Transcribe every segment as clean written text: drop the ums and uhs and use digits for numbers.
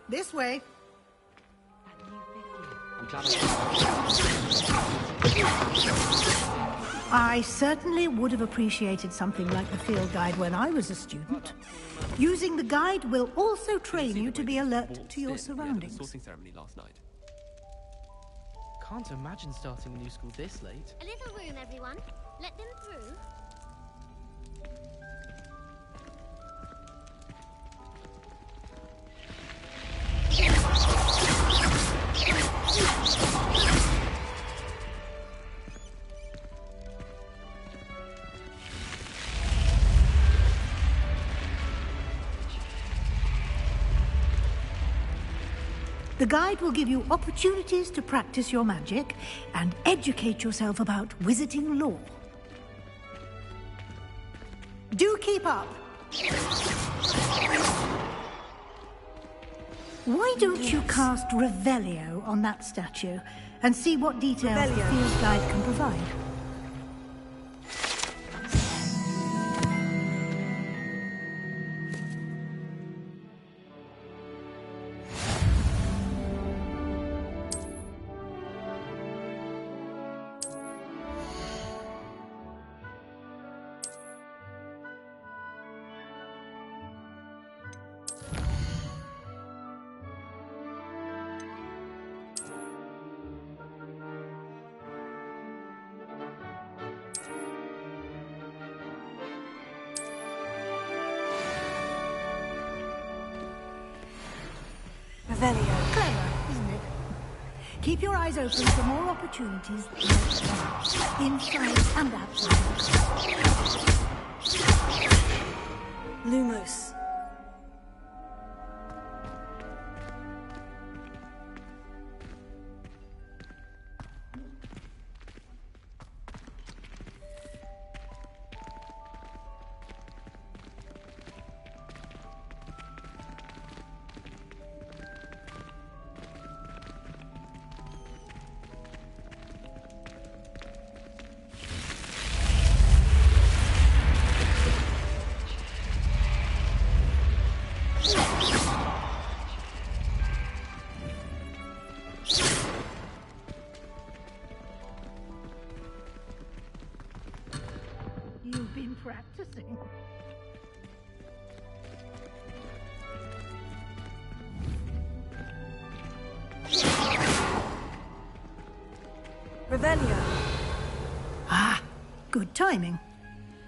This way. I certainly would have appreciated something like the field guide when I was a student. Using the guide will also train you to be alert to your surroundings. Can't imagine starting a new school this late. A little room, everyone. Let them through. The guide will give you opportunities to practice your magic and educate yourself about wizarding lore. Do keep up! Why don't you cast Revelio on that statue and see what details the field guide can provide? Clever, isn't it? Keep your eyes open for more opportunities inside and outside. Lumos. You've been practicing. Revelio. Ah, good timing.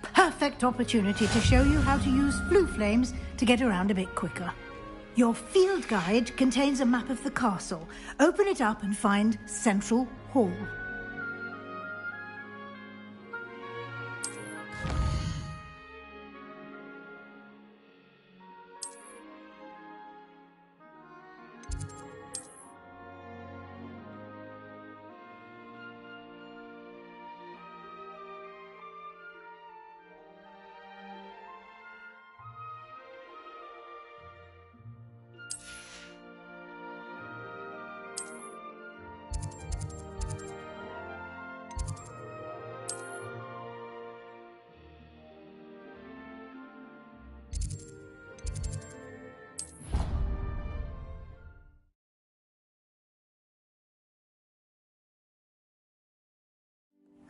Perfect opportunity to show you how to use flue flames to get around a bit quicker. Your field guide contains a map of the castle. Open it up and find Central Hall.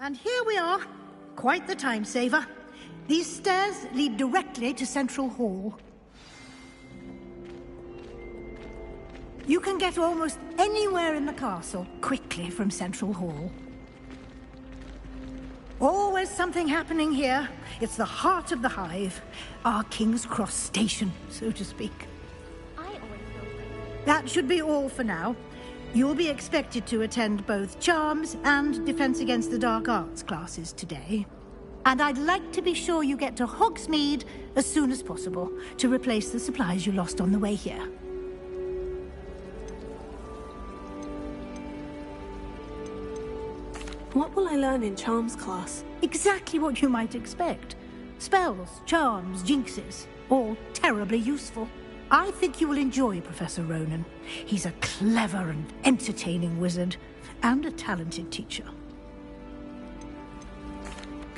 And here we are. Quite the time saver. These stairs lead directly to Central Hall. You can get almost anywhere in the castle quickly from Central Hall. Always something happening here. It's the heart of the hive. Our King's Cross station, so to speak. That should be all for now. You'll be expected to attend both Charms and Defense Against the Dark Arts classes today. And I'd like to be sure you get to Hogsmeade as soon as possible to replace the supplies you lost on the way here. What will I learn in Charms class? Exactly what you might expect. Spells, charms, jinxes, all terribly useful. I think you will enjoy Professor Ronan. He's a clever and entertaining wizard, and a talented teacher.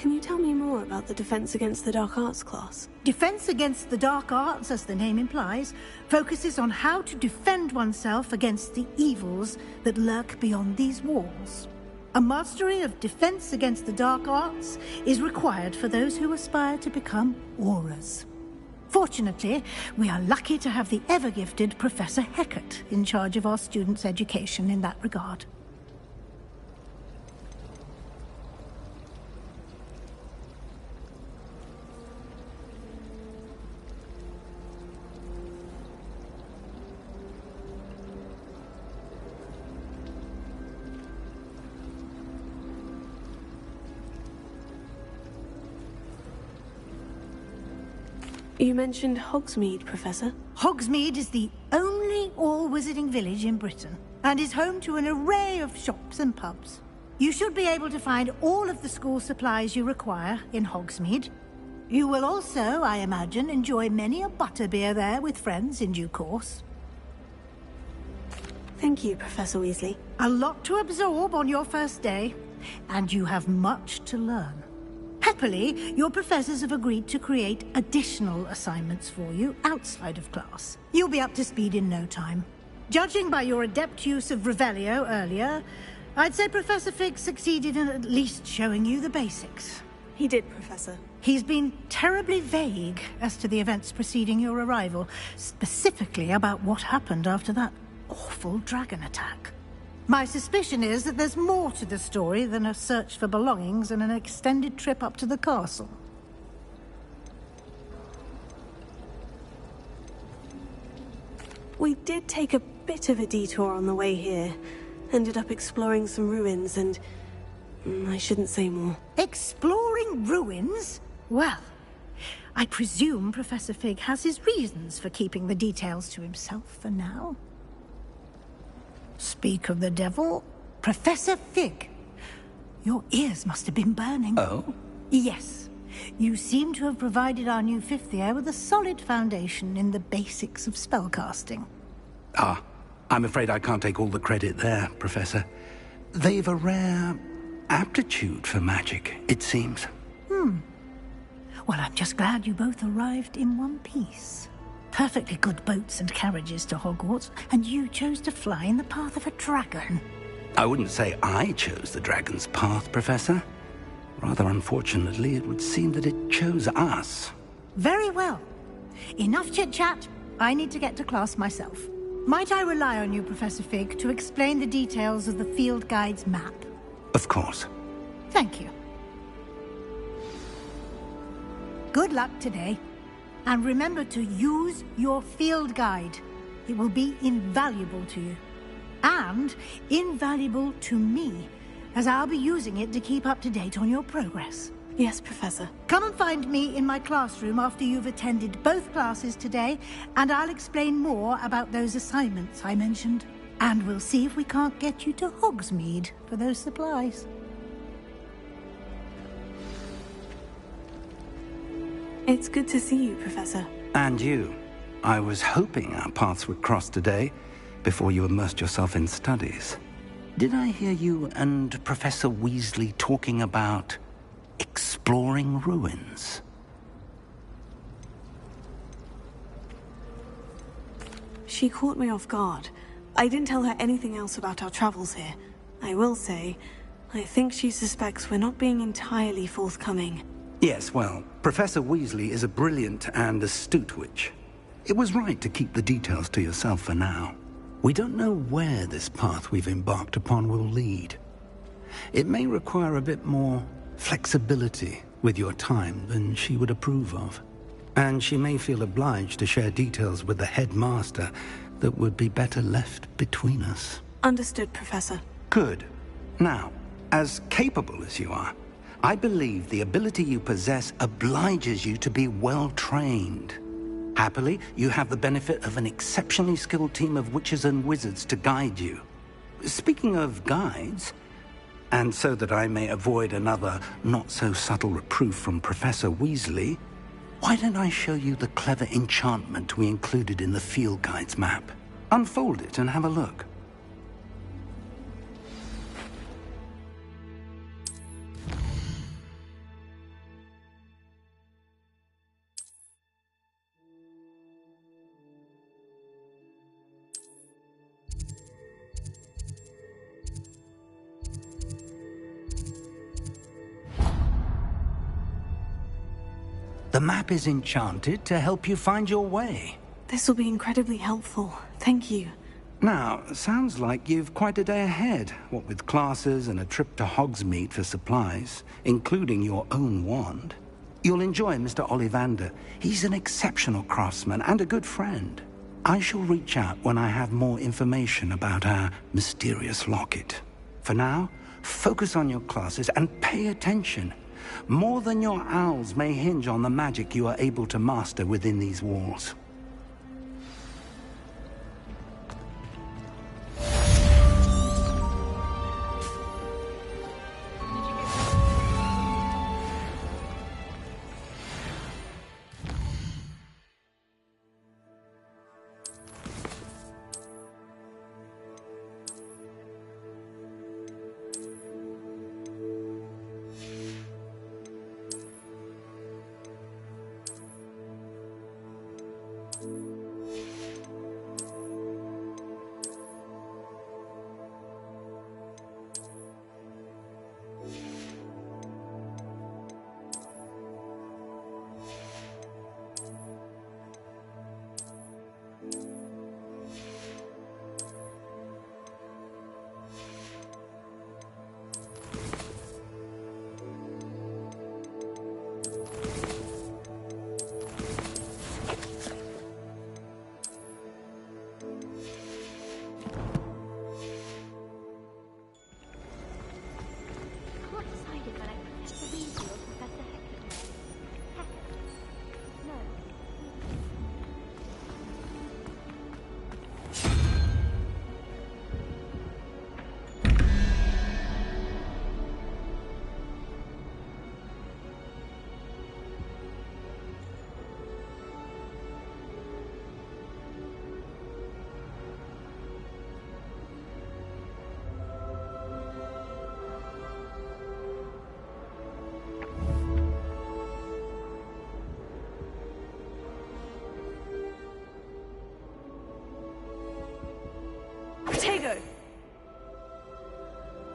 Can you tell me more about the Defense Against the Dark Arts class? Defense Against the Dark Arts, as the name implies, focuses on how to defend oneself against the evils that lurk beyond these walls. A mastery of Defense Against the Dark Arts is required for those who aspire to become Aurors. Fortunately, we are lucky to have the ever-gifted Professor Heckert in charge of our students' education in that regard. You mentioned Hogsmeade, Professor. Hogsmeade is the only all-wizarding village in Britain, and is home to an array of shops and pubs. You should be able to find all of the school supplies you require in Hogsmeade. You will also, I imagine, enjoy many a butterbeer there with friends in due course. Thank you, Professor Weasley. A lot to absorb on your first day, and you have much to learn. Happily, your professors have agreed to create additional assignments for you outside of class. You'll be up to speed in no time. Judging by your adept use of Revelio earlier, I'd say Professor Fig succeeded in at least showing you the basics. He did, Professor. He's been terribly vague as to the events preceding your arrival, specifically about what happened after that awful dragon attack. My suspicion is that there's more to the story than a search for belongings and an extended trip up to the castle. We did take a bit of a detour on the way here. Ended up exploring some ruins and... I shouldn't say more. Exploring ruins? Well, I presume Professor Fig has his reasons for keeping the details to himself for now. Speak of the devil, Professor Fig. Your ears must have been burning. Oh? Yes. You seem to have provided our new fifth year with a solid foundation in the basics of spellcasting. Ah, I'm afraid I can't take all the credit there, Professor. They've a rare aptitude for magic, it seems. Well, I'm just glad you both arrived in one piece. Perfectly good boats and carriages to Hogwarts, and you chose to fly in the path of a dragon. I wouldn't say I chose the dragon's path, Professor. Rather unfortunately, it would seem that it chose us. Very well. Enough chit-chat. I need to get to class myself. Might I rely on you, Professor Fig, to explain the details of the field guide's map? Of course. Thank you. Good luck today. And remember to use your field guide. It will be invaluable to you. And invaluable to me, as I'll be using it to keep up to date on your progress. Yes, Professor. Come and find me in my classroom after you've attended both classes today, and I'll explain more about those assignments I mentioned. And we'll see if we can't get you to Hogsmeade for those supplies. It's good to see you, Professor. And you. I was hoping our paths would cross today, before you immersed yourself in studies. Did I hear you and Professor Weasley talking about exploring ruins? She caught me off guard. I didn't tell her anything else about our travels here. I will say, I think she suspects we're not being entirely forthcoming. Yes, well, Professor Weasley is a brilliant and astute witch. It was right to keep the details to yourself for now. We don't know where this path we've embarked upon will lead. It may require a bit more flexibility with your time than she would approve of. And she may feel obliged to share details with the headmaster that would be better left between us. Understood, Professor. Good. Now, as capable as you are, I believe the ability you possess obliges you to be well-trained. Happily, you have the benefit of an exceptionally skilled team of witches and wizards to guide you. Speaking of guides, and so that I may avoid another not-so-subtle reproof from Professor Weasley, why don't I show you the clever enchantment we included in the field guide's map? Unfold it and have a look. The map is enchanted to help you find your way. This will be incredibly helpful. Thank you. Now, sounds like you've quite a day ahead, what with classes and a trip to Hogsmeade for supplies, including your own wand. You'll enjoy Mr. Ollivander. He's an exceptional craftsman and a good friend. I shall reach out when I have more information about our mysterious locket. For now, focus on your classes and pay attention. More than your owls may hinge on the magic you are able to master within these walls. Can't decide if I like Professor Weasley or Professor Hecaton. Hecaton? No. Potato!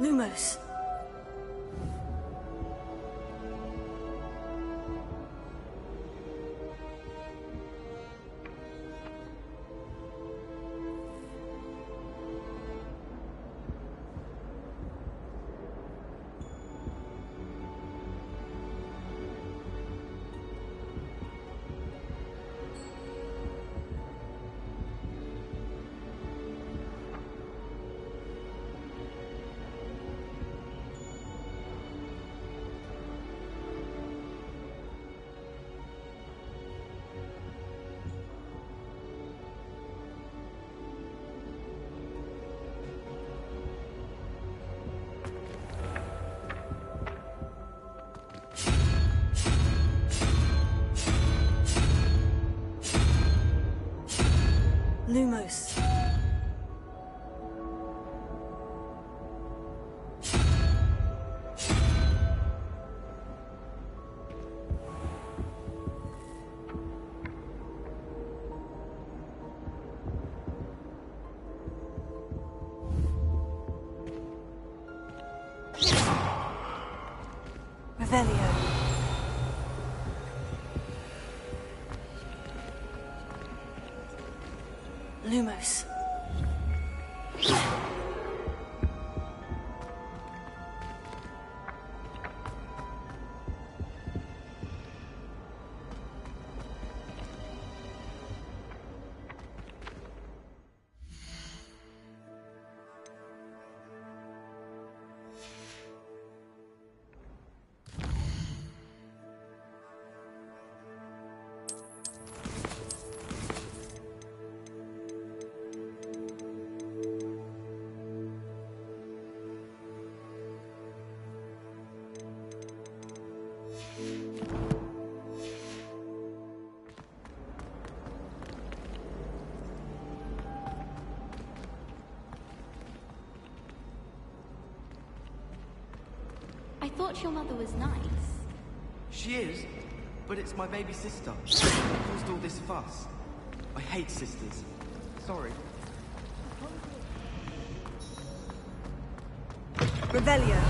Lumos. Lumos. Revelio. Lumos. I thought your mother was nice. She is, but it's my baby sister. She caused all this fuss. I hate sisters. Sorry. Revelio.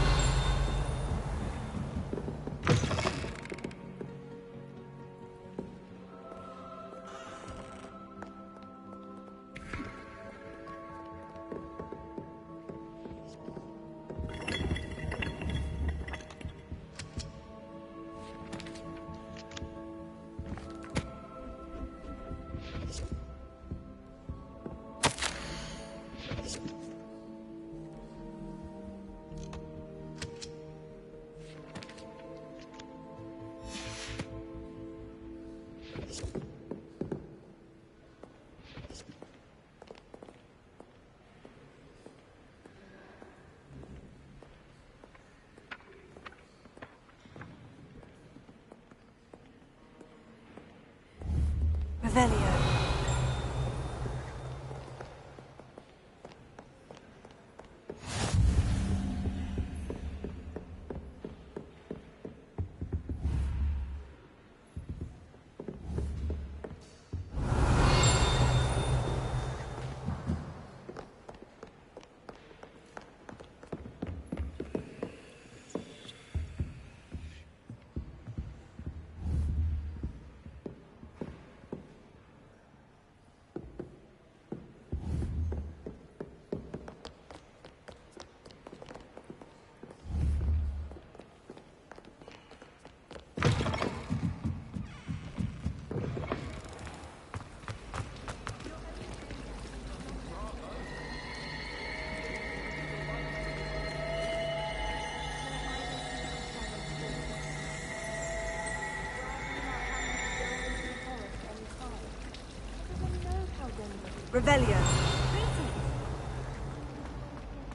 Revelio.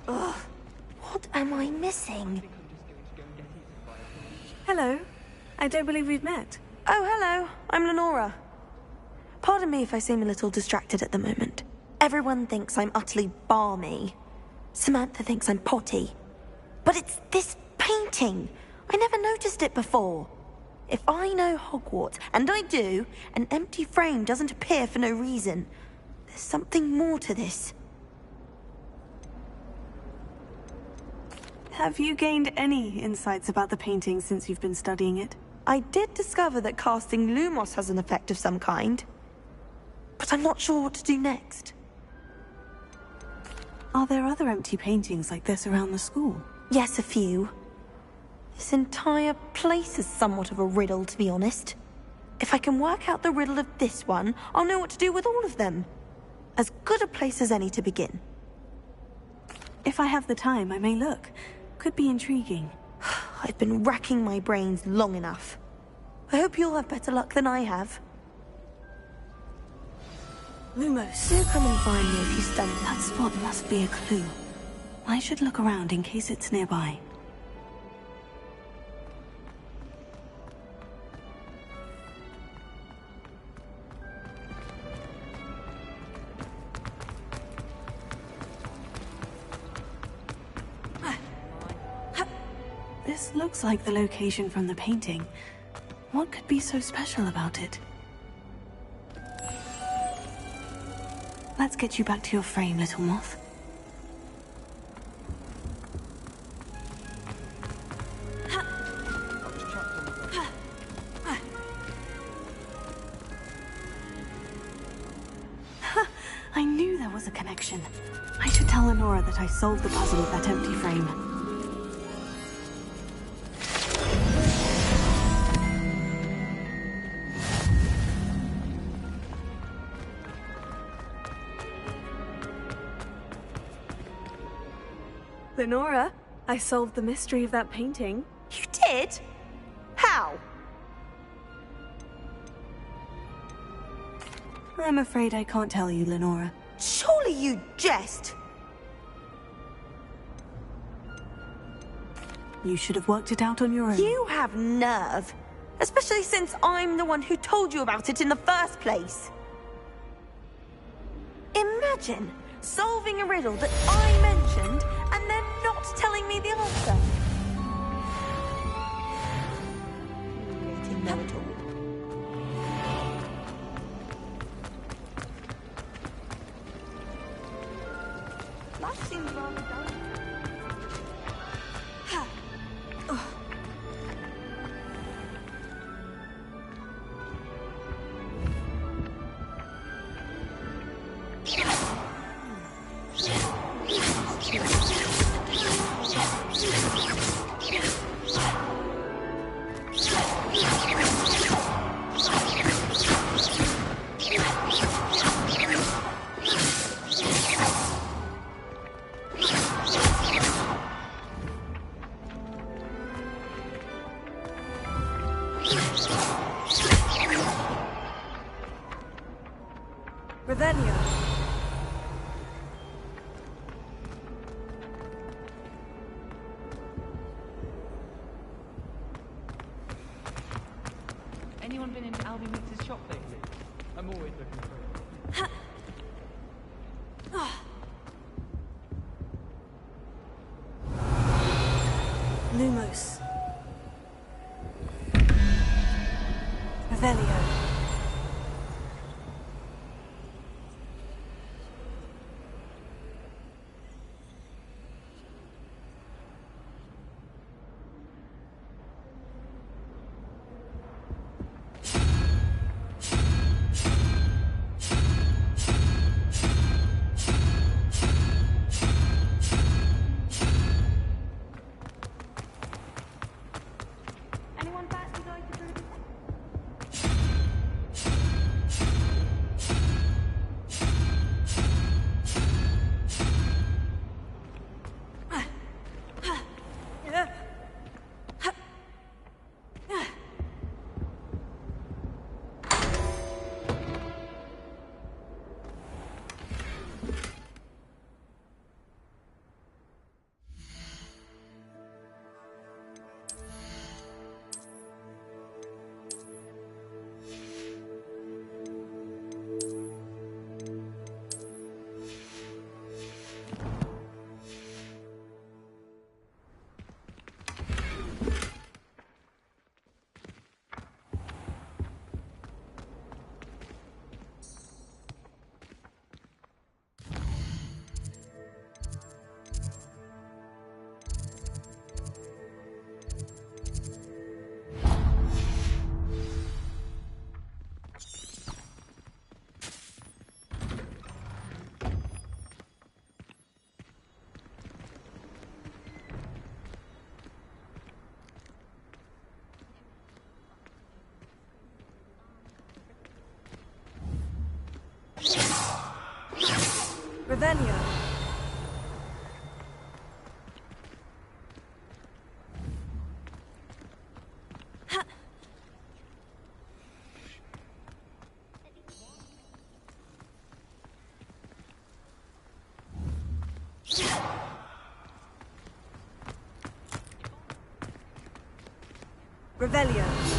Ugh. What am I missing? Hello. I don't believe we've met. Oh, hello. I'm Lenora. Pardon me if I seem a little distracted at the moment. Everyone thinks I'm utterly balmy. Samantha thinks I'm potty. But it's this painting. I never noticed it before. If I know Hogwarts, and I do, an empty frame doesn't appear for no reason. There's something more to this. Have you gained any insights about the painting since you've been studying it? I did discover that casting Lumos has an effect of some kind. But I'm not sure what to do next. Are there other empty paintings like this around the school? Yes, a few. This entire place is somewhat of a riddle, to be honest. If I can work out the riddle of this one, I'll know what to do with all of them. As good a place as any to begin. If I have the time, I may look. Could be intriguing. I've been racking my brains long enough. I hope you'll have better luck than I have. Lumos. Do come and find me if you stumble. That spot must be a clue. I should look around in case it's nearby. This looks like the location from the painting. What could be so special about it? Let's get you back to your frame, little moth. I knew there was a connection. I should tell Lenora that I solved the puzzle of that empty frame. Lenora, I solved the mystery of that painting. You did? How? I'm afraid I can't tell you, Lenora. Surely you jest! You should have worked it out on your own. You have nerve. Especially since I'm the one who told you about it in the first place. Imagine solving a riddle that I mentioned and then not telling me the answer. Humiliating know-it-all. Life seems rather dull. Revelio. Anyone been into Albie Mix's shop lately? I'm always looking for it. Lumos. Revelio. Anyone fancy going to do this? Revelio. Revelio.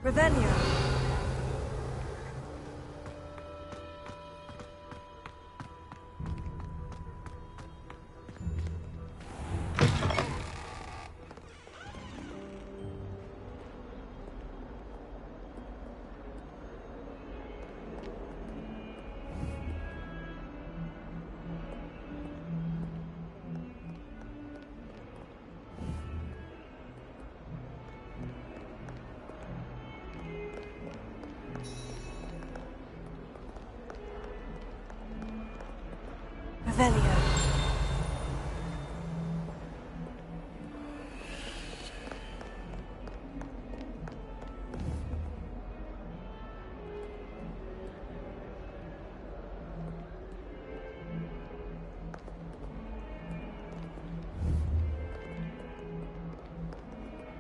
Revelio. Revelio.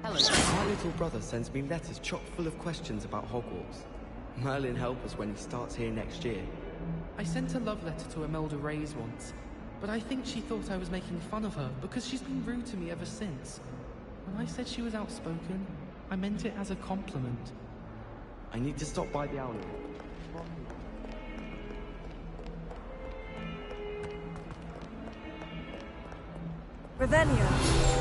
Hello. My little brother sends me letters chock full of questions about Hogwarts. Merlin help us when he starts here next year. I sent a love letter to Imelda Reyes once, but I think she thought I was making fun of her because she's been rude to me ever since. When I said she was outspoken, I meant it as a compliment. I need to stop by the owlie. Revelio.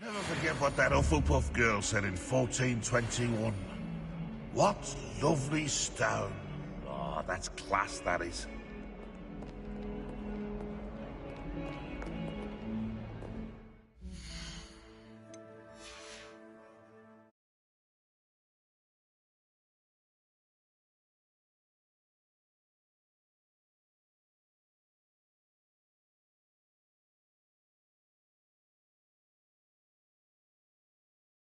Never forget what that Hufflepuff girl said in 1421. What lovely stone. Oh, that's class, that is.